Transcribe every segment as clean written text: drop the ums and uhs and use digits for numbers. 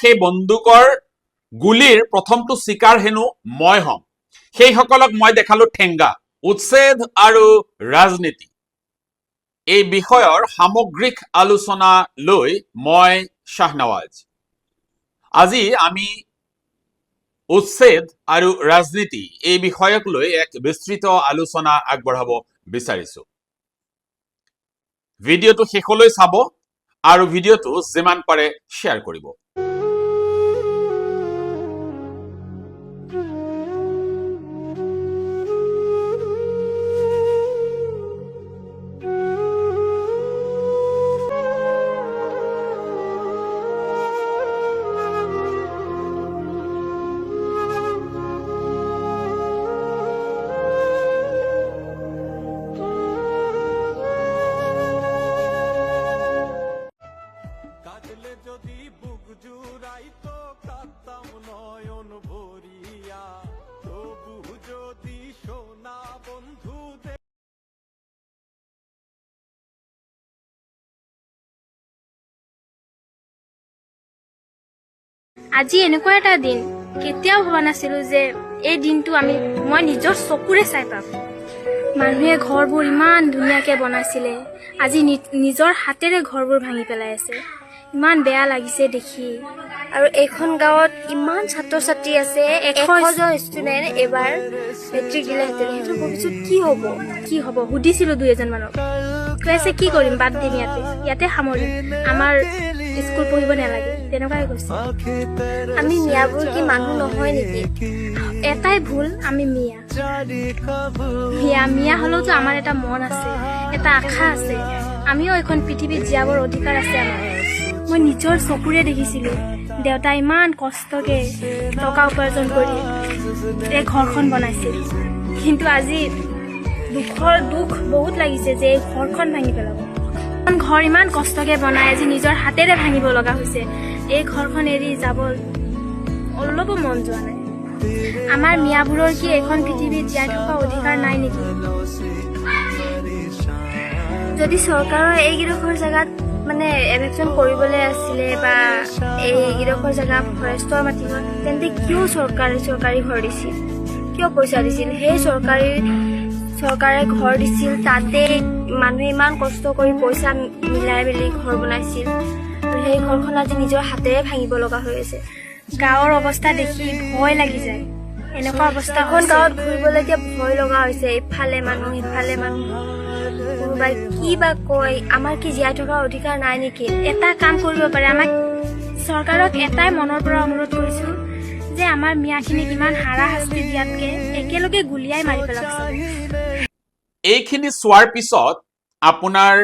সেই বন্দুকৰ গুলিৰ প্ৰথমটো চিকাৰ হেনো মই হম। সেইসকলক মই দেখালো ঠেংগা। উচ্ছেদ আৰু ৰাজনীতি এই বিষয়ৰ সামগ্ৰিক আলোচনা লৈ মই শাহনৱাজ। আজি আমি উচ্ছেদ আৰু ৰাজনীতি এই বিষয়ক লৈ এক বিস্তৃত আলোচনা আগবঢ়াব বিচাৰিছো। ভিডিঅ'টো শেষলৈ চাব আৰু ভিডিঅ'টো যিমান পাৰে শ্বেয়াৰ কৰিব। আজি এনেকুৱা এটা দিন কেতিয়াও ভবা নাছিলো যে এই দিনটো মই নিজৰ চকুৰে চাই পাম। মানুহে ঘৰবোৰ ইমান ধুনীয়াকে বনাইছিলে, আজি নিজৰ হাতেৰে ঘৰবোৰ ভাঙি পেলাই আছে। ইমান বেয়া লাগিছে দেখি। আৰু এইখন গাঁৱত ইমান ছাত্ৰ ছাত্ৰী আছে, 100জন ষ্টুডেণ্ট এবাৰ মেট্ৰিক দিলেহেঁতেন। সেইটো ভৱিষ্যত কি হ'ব সুধিছিলো 2-এজন মানক, কৈছে কি কৰিম, বাদ দিম, ইয়াতে সামৰিম, আমাৰ স্কুল পঢ়িব নালাগে, তেনেকুৱাই কৈছে। আমি মিয়াবোৰ কি মানুহ নহয় নেকি? এটাই ভুল, আমি মিয়া হলেওতো আমাৰ এটা মন আছে, এটা আশা আছে। আমিও এখন পৃথিৱীত জীয়াবৰ অধিকাৰ আছে আমাৰ। মই নিজৰ চকুৰে দেখিছিলো দেউতা ইমান কষ্টকে টকা উপাৰ্জন কৰি এই ঘৰখন বনাইছিল, কিন্তু আজি দুখ বহুত লাগিছে যে এই ঘৰখন ভাঙি পেলাব। ঘৰ ইমান কষ্টকে বনাই আজি নিজৰ হাতেৰে ভাঙিব লগা হৈছে। এই ঘৰখন এৰি যাব অলপো মন যোৱা নাই। আমাৰ মিয়াবোৰৰ কি এখন পৃথিৱীত জীয়াই থকা অধিকাৰ নাই নেকি? যদি চৰকাৰৰ এইকেইডোখৰ জেগাত এভেকশ্যন কৰিবলৈ আছিলে বা এইকেইডোখৰ জেগা ফৰেষ্টৰ মাতিব, তেন্তে কিয় চৰকাৰী ঘৰ দিছিল, কিয় পইচা দিছিল? সেই চৰকাৰে ঘৰ দিছিল, তাতে মানুহে ইমান কষ্ট কৰি পইচা মিলাই মেলি ঘৰ বনাইছিল, আৰু সেই ঘৰখন আজি নিজৰ হাতেৰে ভাঙিব লগা হৈ আছে। গাঁৱৰ অৱস্থা দেখি ভয় লাগি যায়। এনেকুৱা অৱস্থা এখন গাঁৱত ঘূৰিবলৈ এতিয়া ভয় লগা হৈছে। ইফালে মানুহ সিফালে মানুহ, কোনোবাই কি বা কয়। আমাৰ কি জীয়াই থকা অধিকাৰ নাই নেকি? এটা কাম কৰিব পাৰে, আমাক চৰকাৰক এটাই মনৰ পৰা অনুৰোধ কৰিছো যে আমাৰ মিয়াখিনিক ইমান হাৰাশাস্তি দিয়াতকে একেলগে গুলিয়াই মাৰি পেলাওক। এইখিনি চোৱাৰ পিছত আপোনাৰ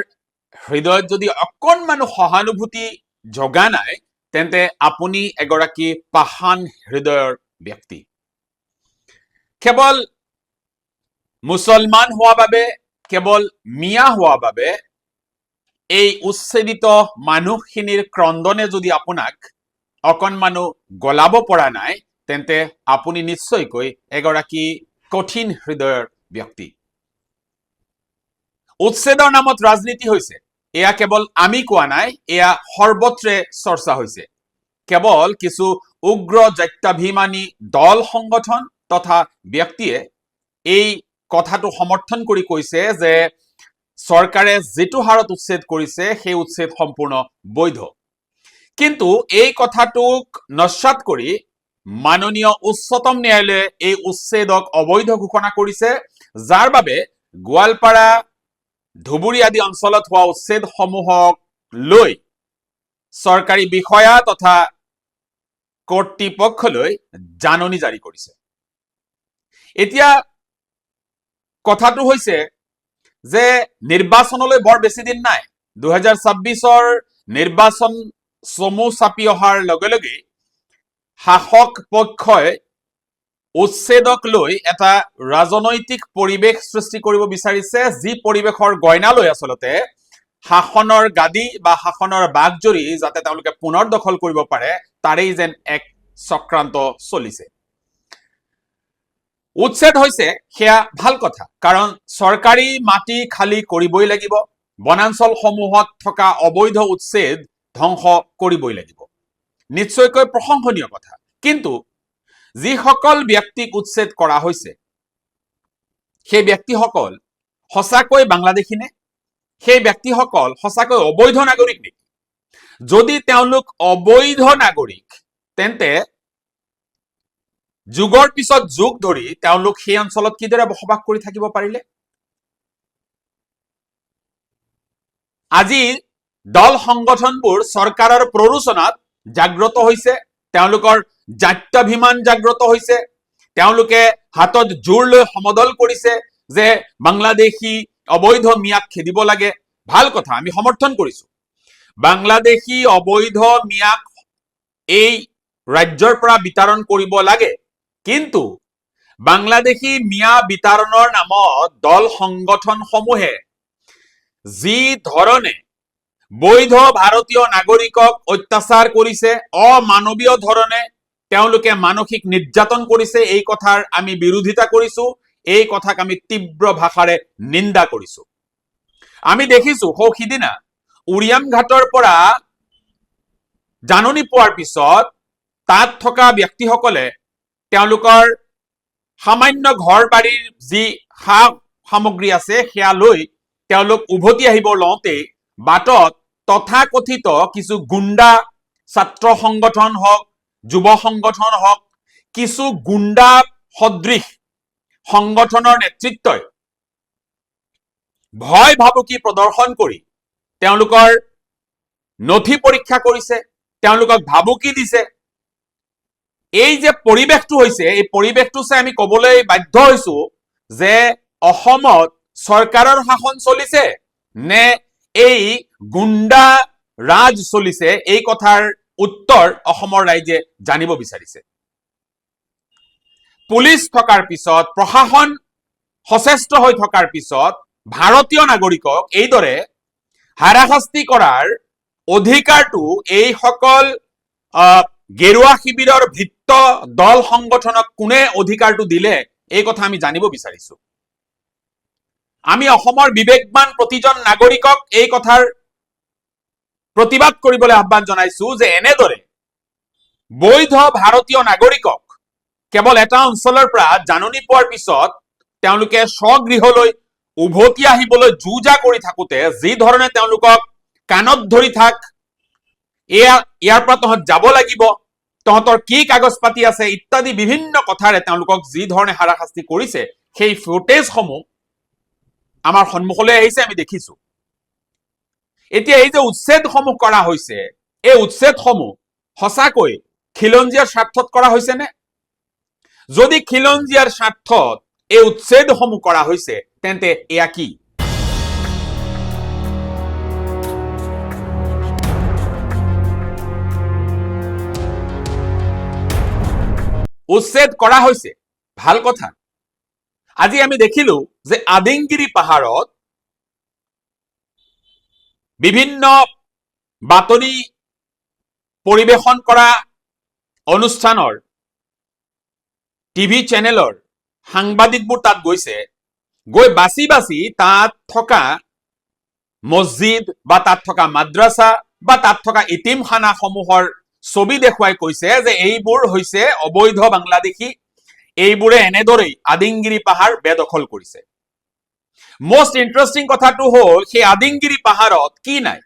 হৃদয়ত যদি অকণমানো সহানুভূতি জগা নাই, তেন্তে আপুনি এগৰাকী পাষাণ হৃদয়ৰ ব্যক্তি। কেৱল মুছলমান হোৱা বাবে, কেৱল মিয়া হোৱা বাবে এই উচ্ছেদিত মানুহখিনিৰ ক্ৰন্দনে যদি আপোনাক অকণমানো গলাব পৰা নাই, তেন্তে আপুনি নিশ্চয়কৈ এগৰাকী কঠিন হৃদয়ৰ ব্যক্তি। উচ্ছেদৰ নামত ৰাজনীতি হৈছে, এয়া কেৱল আমি কোৱা নাই, এয়া সৰ্বত্ৰে চৰ্চা হৈছে। কেৱল কিছু উগ্ৰ জাত্যাভিমানী দল সংগঠন তথা ব্যক্তিয়ে এই কথাটো সমৰ্থন কৰি কৈছে যে চৰকাৰে যিটো হাৰত উচ্ছেদ কৰিছে সেই উচ্ছেদ সম্পূৰ্ণ বৈধ। কিন্তু এই কথাটোক নস্যাৎ কৰি মাননীয় উচ্চতম ন্যায়ালয়ে এই উচ্ছেদক অবৈধ ঘোষণা কৰিছে, যাৰ বাবে গোৱালপাৰা, ধুবুৰী আদি অঞ্চলত হোৱা উচ্ছেদসমূহক লৈ চৰকাৰী বিষয়া তথা কৰ্তৃপক্ষলৈ জাননী জাৰি কৰিছে। এতিয়া কথাটো হৈছে যে নিৰ্বাচনলৈ বৰ বেছি দিন নাই। 2026ৰ নিৰ্বাচন চমু চাপি অহাৰ লগে লগে শাসক পক্ষই উচ্ছেদক লৈ এটা ৰাজনৈতিক পৰিৱেশ সৃষ্টি কৰিব বিচাৰিছে, যি পৰিৱেশৰ গইনা লৈ আচলতে শাসনৰ গাদী বা শাসনৰ বাঘজৰী যাতে তেওঁলোকে পুনৰ দখল কৰিব পাৰে, তাৰেই যেন এক চক্ৰান্ত চলিছে। উচ্ছেদ হৈছে সেয়া ভাল কথা, কাৰণ চৰকাৰী মাটি খালী কৰিবই লাগিব, বনাঞ্চলসমূহত থকা অবৈধ উচ্ছেদ ধ্বংস কৰিবই লাগিব। নিশ্চয়কৈ প্ৰশংসনীয় কথা। কিন্তু যিসকল ব্যক্তিক উচ্ছেদ কৰা হৈছে সেই ব্যক্তিসকল সঁচাকৈ বাংলাদেশী নে? সেই ব্যক্তিসকল সঁচাকৈ অবৈধ নাগৰিক নেকি? যদি তেওঁলোক অবৈধ নাগৰিক তেন্তে যুগৰ পিছত যুগ ধৰি তেওঁলোক সেই অঞ্চলত কিদৰে বসবাস কৰি থাকিব পাৰিলে? আজি দল সংগঠনবোৰ চৰকাৰৰ প্ৰৰোচনাত জাগ্ৰত হৈছে, তেওঁলোকৰ জাত্যাভিমান জাগ্ৰত হৈছে, তেওঁলোকে হাতত জোৰ লৈ সমদল কৰিছে যে বাংলাদেশী অবৈধ মিয়াক খেদিব লাগে। ভাল কথা, আমি সমৰ্থন কৰিছো। বাংলাদেশী অবৈধ মিয়াক এই ৰাজ্যৰ পৰা বিতৰণ কৰিব লাগে। কিন্তু বাংলাদেশী মিয়া বিতৰণৰ নামত দল সংগঠনসমূহে যি ধৰণে বৈধ ভাৰতীয় নাগৰিকক অত্যাচাৰ কৰিছে, অমানৱীয় ধৰণে তেওঁলোকে মানসিক নিৰ্যাতন কৰিছে, এই কথাৰ আমি বিৰোধিতা কৰিছো। এই কথাক আমি তীব্ৰ ভাষাৰে নিন্দা কৰিছো। আমি দেখিছো সিদিনা উৰিয়াম ঘাটৰ পৰা জাননী পোৱাৰ পিছত তাত থকা ব্যক্তিসকলে তেওঁলোকৰ সামান্য ঘৰ বাৰীৰ যি সা সামগ্ৰী আছে সেয়া লৈ তেওঁলোক উভতি আহিব লওঁতে বাটত তথাকথিত কিছু গুণ্ডা, ছাত্ৰ সংগঠন হওক, যুৱ সংগঠন হওক, কিছু গুণ্ডা সদৃশ সংগঠনৰ নেতৃত্বই ভয় ভাবুকি প্ৰদৰ্শন কৰি তেওঁলোকৰ নথি পৰীক্ষা কৰিছে, তেওঁলোকক ভাবুকি দিছে। এই যে পৰিৱেশটো হৈছে, এই পৰিৱেশটো চাই আমি কবলৈ বাধ্য হৈছো যে অসমত চৰকাৰৰ শাসন চলিছে নে এই গুণ্ডা ৰাজ চলিছে। এই কথাৰ উত্তৰ অসমৰ ৰাইজে জানিব বিচাৰিছে। পুলিচ থকাৰ পিছত, প্ৰশাসন সচেষ্ট হৈ থকাৰ পিছত ভাৰতীয় নাগৰিকক এইদৰে হাৰাশাস্তি কৰাৰ অধিকাৰটো এইসকল গেৰুৱা শিবিৰৰ ভিত্ত দল সংগঠনক কোনে অধিকাৰটো দিলে, এই কথা আমি জানিব বিচাৰিছো। আমি অসমৰ বিবেকবান প্ৰতিজন নাগৰিকক এই কথাৰ প্ৰতিবাদ কৰিবলৈ আহ্বান জনাইছো যে এনেদৰে বৈধ ভাৰতীয় নাগৰিকক কেৱল এটা অঞ্চলৰ পৰা জাননী পোৱাৰ পিছত তেওঁলোকে স্বগৃহলৈ উভতি আহিবলৈ যুঁজা কৰি থাকোতে যি ধৰণে তেওঁলোকক কাণত ধৰি থাক, ইয়াৰ পৰা তহঁত যাব লাগিব, তহঁতৰ কি কাগজ পাতি আছে ইত্যাদি বিভিন্ন কথাৰে তেওঁলোকক যি ধৰণে হাৰাশাস্তি কৰিছে সেই ফুটেজসমূহ আমাৰ সন্মুখলৈ আহিছে, আমি দেখিছো। এতিয়া এই যে উচ্ছেদসমূহ কৰা হৈছে, এই উচ্ছেদসমূহ সঁচাকৈ খিলঞ্জীয়াৰ স্বাৰ্থত কৰা হৈছে নে? যদি খিলঞ্জীয়াৰ স্বাৰ্থত এই উচ্ছেদসমূহ কৰা হৈছে তেন্তে এয়া কি? উচ্ছেদ কৰা হৈছে, ভাল কথা। আজি আমি দেখিলো যে আদিংগিৰি পাহাৰত বিভিন্ন বাতৰি পৰিবেশন কৰা অনুষ্ঠানৰ টিভি চেনেলৰ সাংবাদিকবোৰ তাত গৈছে, গৈ বাছি বাছি তাত থকা মছজিদ বা তাত থকা মাদ্ৰাছা বা তাত থকা ইতিমখানা সমূহৰ ছবি দেখুৱাই কৈছে যে এইবোৰ হৈছে অবৈধ বাংলাদেশী, এইবোৰে এনেদৰেই আদিংগিৰি পাহাৰ বেদখল কৰিছে। মষ্ট ইণ্টাৰেষ্টিং কথাটো হ'ল সেই আদিংগিৰি পাহাৰত কি নাই?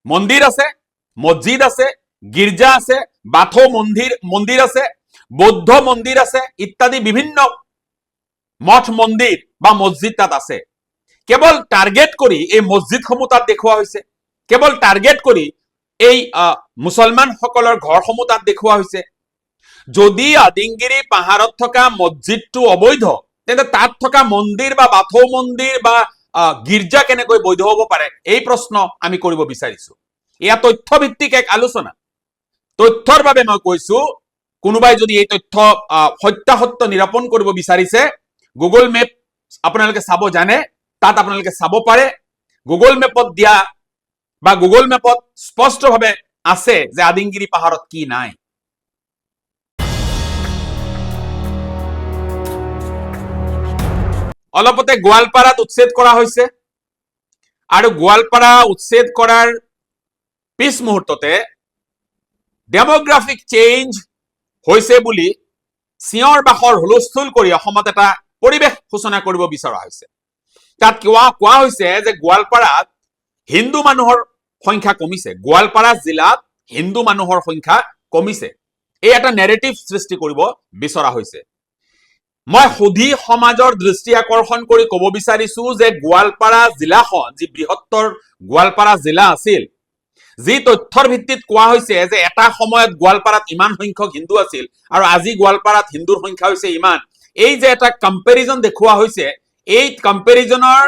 মন্দিৰ আছে, মছজিদ আছে, গীৰ্জা আছে, বাথৌ মন্দিৰ আছে, বৌদ্ধ মন্দিৰ আছে ইত্যাদি বিভিন্ন মঠ মন্দিৰ বা মছজিদ তাত আছে। কেৱল টাৰ্গেট কৰি এই মছজিদসমূহ তাত দেখুওৱা হৈছে, কেৱল টাৰ্গেট কৰি এই মুছলমানসকলৰ ঘৰসমূহ তাত দেখুওৱা হৈছে। যদি আদিংগিৰি পাহাৰত থকা মছজিদটো অবৈধ তেন্তে তাত থকা মন্দিৰ বা বাথৌ মন্দিৰ বা গীৰ্জা কেনেকৈ বৈধ হ'ব পাৰে, এই প্ৰশ্ন আমি কৰিব বিচাৰিছো। এয়া তথ্যভিত্তিক এক আলোচনা। তথ্যৰ বাবে মই কৈছো, কোনোবাই যদি এই তথ্য সত্যাসত্য নিৰূপণ কৰিব বিচাৰিছে, গুগল মেপ আপোনালোকে চাব জানে, তাত আপোনালোকে চাব পাৰে। গুগল মেপত দিয়া বা গুগল মেপত স্পষ্টভাৱে আছে যে আদিংগিৰি পাহাৰত কি নাই। অলপতে গোৱালপাৰাত উচ্ছেদ কৰা হৈছে আৰু গোৱালপাৰা উচ্ছেদ কৰাৰ পিছ মুহূৰ্ততে ডেমোগ্ৰাফিক চেঞ্জ হৈছে বুলি চিঞৰ বাখৰ হুলস্থুল কৰি অসমত এটা পৰিৱেশ সূচনা কৰিব বিচৰা হৈছে। তাত কোৱা হৈছে যে গোৱালপাৰাত হিন্দু মানুহৰ সংখ্যা কমিছে, গোৱালপাৰা জিলাত হিন্দু মানুহৰ সংখ্যা কমিছে। এই এটা নেৰেটিভ সৃষ্টি কৰিব বিচৰা হৈছে। মই সুধি সমাজৰ দৃষ্টি আকৰ্ষণ কৰি ক'ব বিচাৰিছো যে গোৱালপাৰা জিলাখন যি বৃহত্তৰ গোৱালপাৰা জিলা আছিল, যি তথ্যৰ ভিত্তিত কোৱা হৈছে যে এটা সময়ত গোৱালপাৰাত ইমান সংখ্যক হিন্দু আছিল আৰু আজি গোৱালপাৰাত হিন্দুৰ সংখ্যা হৈছে ইমান, এই যে এটা কম্পেৰিজন দেখুওৱা হৈছে, এই কম্পেৰিজনৰ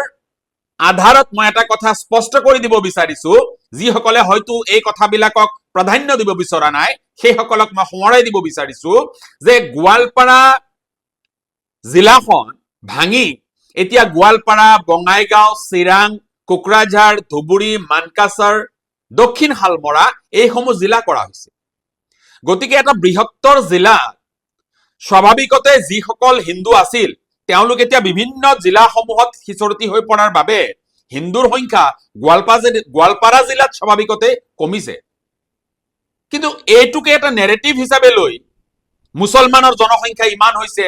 আধাৰত মই এটা কথা স্পষ্ট কৰি দিব বিচাৰিছো, যিসকলে হয়তো এই কথাবিলাকক প্ৰাধান্য দিব বিচৰা নাই সেইসকলক মই সোঁৱৰাই দিব বিচাৰিছো যে গোৱালপাৰা জিলাখন ভাঙি এতিয়া গোৱালপাৰা, বঙাইগাঁও, চিৰাং, কোকৰাঝাৰ, ধুবুৰী, মানকাছাৰ, দক্ষিণ শালমৰা এইসমূহ জিলা কৰা হৈছে। গতিকে এটা বৃহত্তৰ জিলা স্বাভাৱিকতে যিসকল হিন্দু আছিল তেওঁলোক এতিয়া বিভিন্ন জিলাসমূহত সিঁচৰতি হৈ পৰাৰ বাবে হিন্দুৰ সংখ্যা গোৱালপাৰা জিলাত স্বাভাৱিকতে কমিছে। কিন্তু এইটোকে এটা নেৰেটিভ হিচাপে লৈ মুছলমানৰ জনসংখ্যা ইমান হৈছে,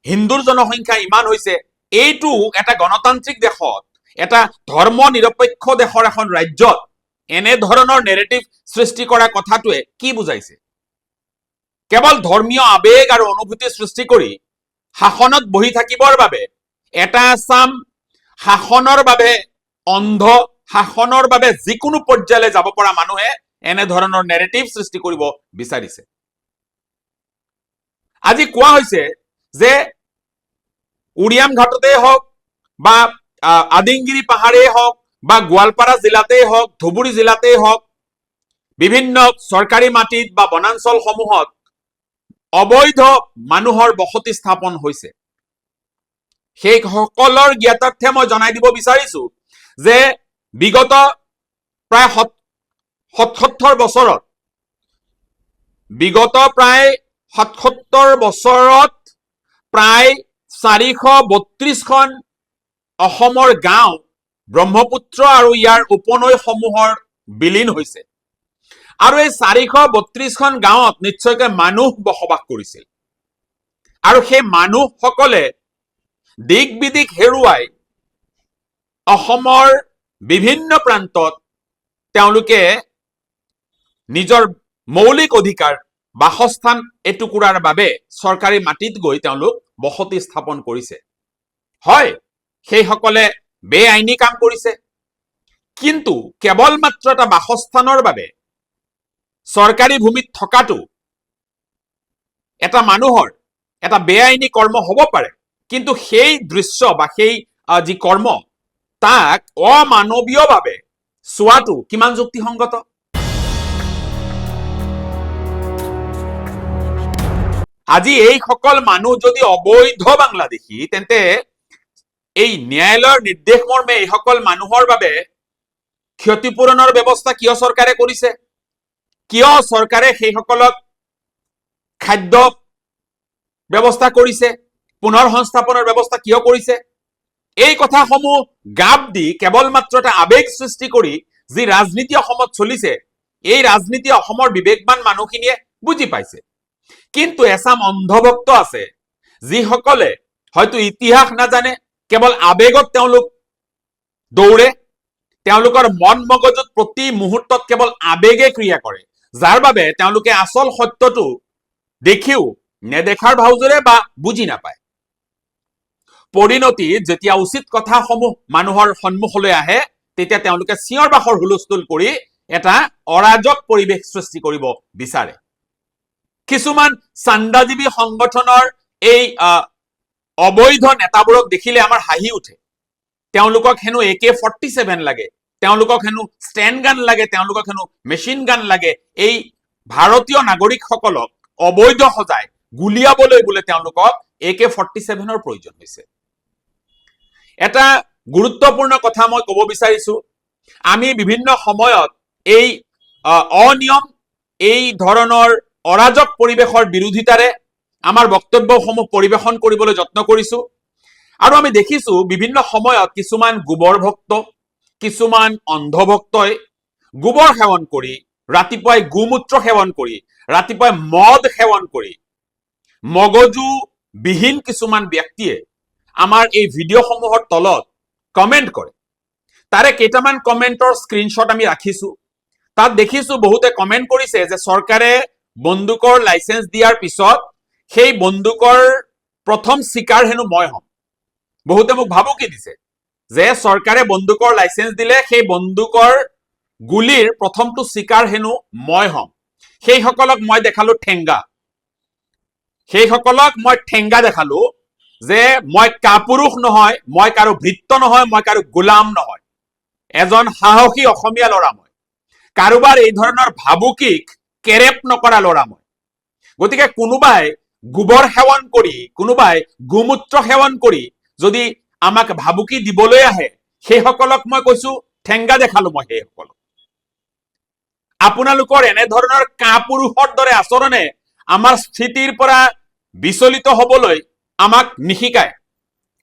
হিন্দুৰ জনসংখ্যা ইমান হৈছে, এইটো এটা গণতান্ত্ৰিক দেশত, এটা ধৰ্ম নিৰপেক্ষ দেশৰ এখন ৰাজ্যত এনেধৰণৰ নেৰেটিভ সৃষ্টি কৰা কথাটোৱে কি বুজাইছে? কেৱল ধৰ্মীয় আবেগ আৰু অনুভূতি সৃষ্টি কৰি শাসনত বহি থাকিবৰ বাবে এটা আছাম শাসনৰ বাবে অন্ধ, শাসনৰ বাবে যিকোনো পৰ্যায়লৈ যাব পৰা মানুহে এনেধৰণৰ নেৰেটিভ সৃষ্টি কৰিব বিচাৰিছে। আজি কোৱা হৈছে যে উৰিয়াম ঘাটতেই হওক বা আদিংগিৰি পাহাৰেই হওক বা গোৱালপাৰা জিলাতেই হওক, ধুবুৰী জিলাতেই হওক, বিভিন্ন চৰকাৰী মাটিত বা বনাঞ্চল সমূহত অবৈধ মানুহৰ বসতি স্থাপন হৈছে। সেই সকলৰ জ্ঞাতাৰ্থে মই জনাই দিব বিচাৰিছো যে বিগত প্ৰায় 77 বছৰত প্ৰায় 432খন অসমৰ গাঁও ব্ৰহ্মপুত্ৰ আৰু ইয়াৰ উপনৈসমূহৰ বিলীন হৈছে। আৰু এই 432খন গাঁৱত নিশ্চয়কৈ মানুহ বসবাস কৰিছিল আৰু সেই মানুহসকলে দিক বিদিক হেৰুৱাই অসমৰ বিভিন্ন প্ৰান্তত তেওঁলোকে নিজৰ মৌলিক অধিকাৰ বাসস্থান এটুকুৰাৰ বাবে চৰকাৰী মাটিত গৈ তেওঁলোক বসতি স্থাপন কৰিছে। হয়, সেইসকলে বেআইনী কাম কৰিছে, কিন্তু কেৱল মাত্ৰ এটা বাসস্থানৰ বাবে চৰকাৰী ভূমিত থকাটো এটা মানুহৰ এটা বেআইনী কৰ্ম হ'ব পাৰে, কিন্তু সেই দৃশ্য বা সেই যি কৰ্ম তাক অমানৱীয়ভাৱে চোৱাটো কিমান যুক্তিসংগত? আজি এইসকল মানুহ যদি অবৈধ বাংলাদেশী, তেন্তে এই ন্যায়ালয়ৰ নিৰ্দেশ মৰ্মে এইসকল মানুহৰ বাবে ক্ষতিপূৰণৰ ব্যৱস্থা কিয় চৰকাৰে কৰিছে? কিয় চৰকাৰে সেইসকলক খাদ্য ব্যৱস্থা কৰিছে, পুনৰ সংস্থাপনৰ ব্যৱস্থা কিয় কৰিছে? এই কথাসমূহ গাপ দি কেৱল মাত্ৰ এটা আবেগ সৃষ্টি কৰি যি ৰাজনীতি অসমত চলিছে, এই ৰাজনীতি অসমৰ বিবেকবান মানুহখিনিয়ে বুজি পাইছে। কিন্তু এচাম অন্ধভক্ত আছে যিসকলে হয়তো ইতিহাস নাজানে, কেৱল আবেগত তেওঁলোক দৌৰে, তেওঁলোকৰ মন মগজুত প্ৰতি মুহূৰ্তত কেৱল আবেগে ক্ৰিয়া কৰে, যাৰ বাবে তেওঁলোকে আচল সত্যটো দেখিও নেদেখাৰ ভাওজোৰে বা বুজি নাপায়। পৰিণতি যেতিয়া উচিত কথাসমূহ মানুহৰ সন্মুখলৈ আহে তেতিয়া তেওঁলোকে চিঞৰ বাখৰ হুলস্থুল কৰি এটা অৰাজক পৰিৱেশ সৃষ্টি কৰিব বিচাৰে। কিছুমান চান্দাজীৱী সংগঠনৰ এই অবৈধ নেতাবোৰক দেখিলে আমাৰ হাঁহি উঠে। তেওঁলোকক হেনো AK-47 লাগে, তেওঁলোকক হেনো ষ্টেন গান লাগে, তেওঁলোকক হেনো মেচিন গান লাগে। এই ভাৰতীয় নাগৰিকসকলক অবৈধ সজাই গুলিয়াবলৈ বোলে তেওঁলোকক AK-47ৰ প্ৰয়োজন হৈছে। এটা গুৰুত্বপূৰ্ণ কথা মই ক'ব বিচাৰিছো, আমি বিভিন্ন সময়ত এই অনিয়ম, এই ধৰণৰ অৰাজক পৰিৱেশৰ বিৰোধিতাৰে আমাৰ বক্তব্যসমূহ পৰিৱেশন কৰিবলৈ যত্ন কৰিছো। আৰু আমি দেখিছো বিভিন্ন সময়ত কিছুমান গোবৰ ভক্ত, কিছুমান অন্ধভক্তই গোবৰ সেৱন কৰি, ৰাতিপুৱাই গোমূত্ৰ সেৱন কৰি ৰাতিপুৱাই মদ সেৱন কৰি মগজু বিহীন কিছুমান ব্যক্তিয়ে আমাৰ এই ভিডিঅ'সমূহৰ তলত কমেণ্ট কৰে। তাৰে কেইটামান কমেণ্টৰ স্ক্ৰীনশ্বট আমি ৰাখিছো। তাত দেখিছো বহুতে কমেণ্ট কৰিছে যে চৰকাৰে বন্দুকৰ লাইচেন্স দিয়াৰ পিছত সেই বন্দুকৰ প্ৰথম চিকাৰ হেনো মই হ'ম। বহুতে মোক ভাবুকি দিছে যে চৰকাৰে বন্দুকৰ লাইচেন্স দিলে সেই বন্দুকৰ গুলিৰ প্ৰথমটো চিকাৰ হেনো মই হ'ম। সেইসকলক মই দেখালো ঠেংগা। সেইসকলক মই ঠেংগা দেখালো যে মই কাপুৰুষ নহয়, মই কাৰো ভৃত্য নহয়, মই কাৰো গোলাম নহয়, এজন সাহসী অসমীয়া ল'ৰা মই, কাৰোবাৰ এই ধৰণৰ ভাবুকিক কেৰেপ নকৰা ল'ৰা মই। গতিকে কোনোবাই গোবৰ সেৱন কৰি, কোনোবাই গোমূত্ৰ সেৱন কৰি যদি আমাক ভাবুকি দিবলৈ আহে, সেইসকলক মই কৈছো ঠেংগা দেখালো মই সেইসকলক। আপোনালোকৰ এনেধৰণৰ কাপুৰুষৰ দৰে আচৰণে আমাৰ স্থিতিৰ পৰা বিচলিত হবলৈ আমাক নিশিকায়।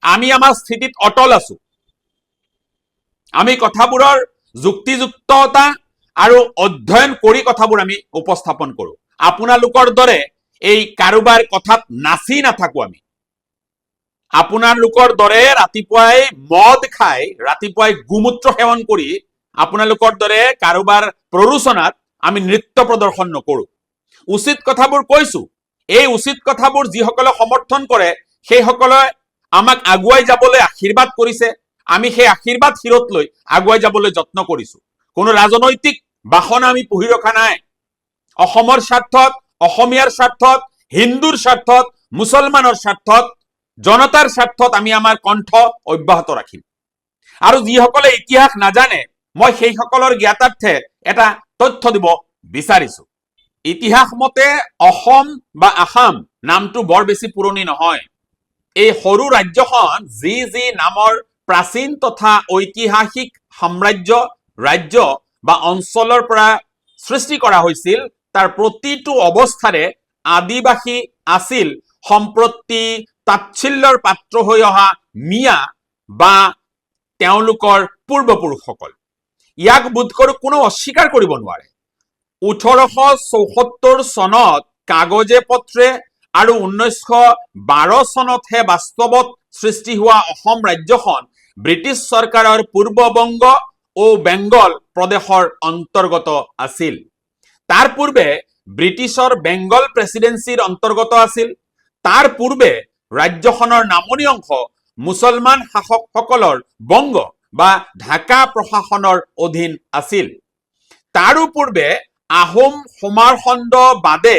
আমি আমাৰ স্থিতিত অটল আছো। আমি কথাবোৰৰ যুক্তিযুক্ততা আৰু অধ্যয়ন কৰি কথাবোৰ আমি উপস্থাপন কৰো। আপোনালোকৰ দৰে এই কাৰোবাৰ কথাত নাচি নাথাকো আমি। আপোনালোকৰ দৰে ৰাতিপুৱাই মদ খাই, ৰাতিপুৱাই গোমূত্ৰ সেৱন কৰি আপোনালোকৰ দৰে কাৰোবাৰ প্ৰৰোচনাত আমি নৃত্য প্ৰদৰ্শন নকৰো। উচিত কথাবোৰ কৈছো। এই উচিত কথাবোৰ যিসকলে সমৰ্থন কৰে সেইসকলে আমাক আগুৱাই যাবলৈ আশীৰ্বাদ কৰিছে। আমি সেই আশীৰ্বাদ শিৰত লৈ আগুৱাই যাবলৈ যত্ন কৰিছো। কোনো ৰাজনৈতিক বাসনা আমি পুহি ৰখা নাই। অসমৰ স্বাৰ্থত, অসমীয়াৰ স্বাৰ্থত, হিন্দুৰ স্বাৰ্থত, মুছলমানৰ স্বাৰ্থত, জনতাৰ স্বাৰ্থত আমি আমাৰ কণ্ঠ অব্যাহত ৰাখিম। আৰু যিসকলে ইতিহাস নাজানে, মই সেইসকলৰ জ্ঞাতাৰ্থে এটা তথ্য দিব বিচাৰিছো। ইতিহাস মতে অসম বা আসাম নামটো বৰ বেছি পুৰণি নহয়। এই সৰু ৰাজ্যখন যি যি নামৰ প্ৰাচীন তথা ঐতিহাসিক সাম্ৰাজ্য, ৰাজ্য বা অঞ্চলৰ পৰা সৃষ্টি কৰা হৈছিল, তাৰ প্ৰতিটো অৱস্থাৰে আদিবাসী আছিল সম্প্ৰতি তাচ্ছিল্যৰ পাত্ৰ হৈ অহা মিয়া বা তেওঁলোকৰ পূৰ্বপুৰুষসকল। ইয়াক বোধকৰো কোনো অস্বীকাৰ কৰিব নোৱাৰে। 1874 চনত কাগজে পত্ৰে আৰু 1912 চনতহে বাস্তৱত সৃষ্টি হোৱা অসম ৰাজ্যখন ব্ৰিটিছ চৰকাৰৰ পূৰ্ববংগ ও বেংগল প্ৰদেশৰ অন্তৰ্গত আছিল। তাৰ পূৰ্বে ব্ৰিটিছৰ বেংগল প্ৰেচিডেন্সিৰ অন্তৰ্গত আছিল। তাৰ পূৰ্বে ৰাজ্যখনৰ নামনি অংশ মুছলমান শাসকসকলৰ বংগ বা ঢাকা প্ৰশাসনৰ অধীন আছিল। তাৰো পূৰ্বে আহোম সমাৰখণ্ড বাদে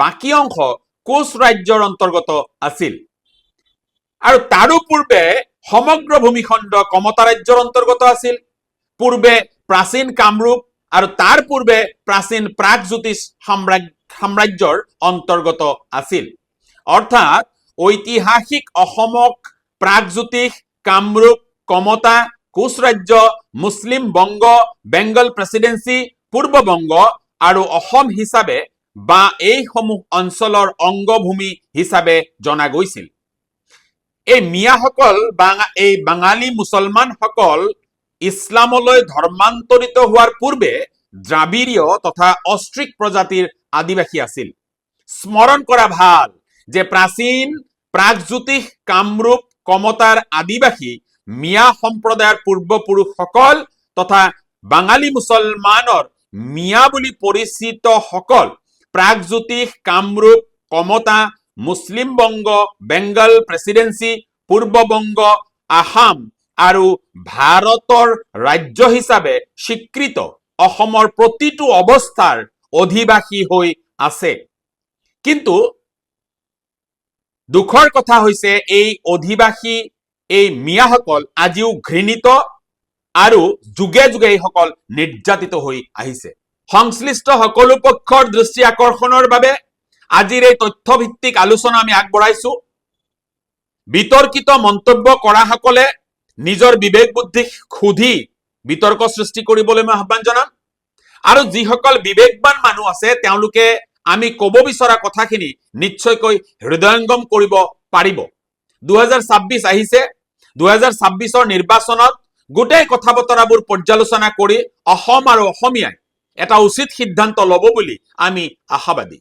বাকী অংশ কোচ ৰাজ্যৰ অন্তৰ্গত আছিল। আৰু তাৰো পূৰ্বে সমগ্ৰ ভূমিখণ্ড কমতা ৰাজ্যৰ অন্তৰ্গত আছিল। পূৰ্বে প্ৰাচীন কামৰূপ আৰু তাৰ পূৰ্বে প্ৰাচীন প্ৰাগজ্যোতিষ সাম্ৰাজ্যৰ অন্তৰ্গত আছিল। অৰ্থাৎ ঐতিহাসিক অসমক প্ৰাগজ্যোতিষ, কামৰূপ, কমতা, কোচ ৰাজ্য, মুছলিম বংগ, বেংগল প্ৰেচিডেন্সি, পূৰ্ববংগ আৰু অসম হিচাপে বা এইসমূহ অঞ্চলৰ অংগভূমি হিচাপে জনা গৈছিল। এই মিয়াসকল বা এই বাঙালী মুছলমানসকল ইছলামলৈ ধৰ্মান্তৰিত হোৱাৰ পূৰ্বে দ্ৰাবিড়ীয় তথা অষ্ট্ৰিক প্ৰজাতিৰ আদিবাসী আছিল। স্মৰণ কৰা ভাল যে প্ৰাচীন প্ৰাগজ্যোতিষ, কামৰূপ, কমতাৰ আদিবাসী মিয়া সম্প্ৰদায়ৰ পূৰ্বপুৰুষসকল তথা বাঙালী মুছলমানৰ মিয়া বুলি পৰিচিত সকল প্ৰাগজ্যোতিষ, কামৰূপ, কমতা, মুছলিম বংগ, বেংগল প্ৰেচিডেন্সি, পূৰ্ববংগ, আসাম আৰু ভাৰতৰ ৰাজ্য হিচাপে স্বীকৃত অসমৰ প্ৰতিটো অৱস্থাৰ অধিবাসী হৈ আছে। কিন্তু দুখৰ কথা হৈছে এই অধিবাসী, এই মিয়াসকল আজিও ঘৃণিত আৰু যুগে যুগে এইসকল নিৰ্যাতিত হৈ আহিছে। সংশ্লিষ্ট সকলো পক্ষৰ দৃষ্টি আকৰ্ষণৰ বাবে আজিৰ এই তথ্যভিত্তিক আলোচনা আমি আগবঢ়াইছো। বিতৰ্কিত মন্তব্য কৰাসকলে নিজৰ বিবেক বুদ্ধিক সুধি বিতৰ্ক সৃষ্টি কৰিবলৈ মই আহ্বান জনাম। আৰু যিসকল বিবেকবান মানুহ আছে তেওঁলোকে আমি কব বিচৰা কথাখিনি নিশ্চয়কৈ হৃদয়ংগম কৰিব পাৰিব। 2026 আহিছে। 2026ৰ নিৰ্বাচনত গোটেই কথা বতৰাবোৰ পৰ্যালোচনা কৰি অসম আৰু অসমীয়াই এটা উচিত সিদ্ধান্ত ল'ব বুলি আমি আশাবাদী।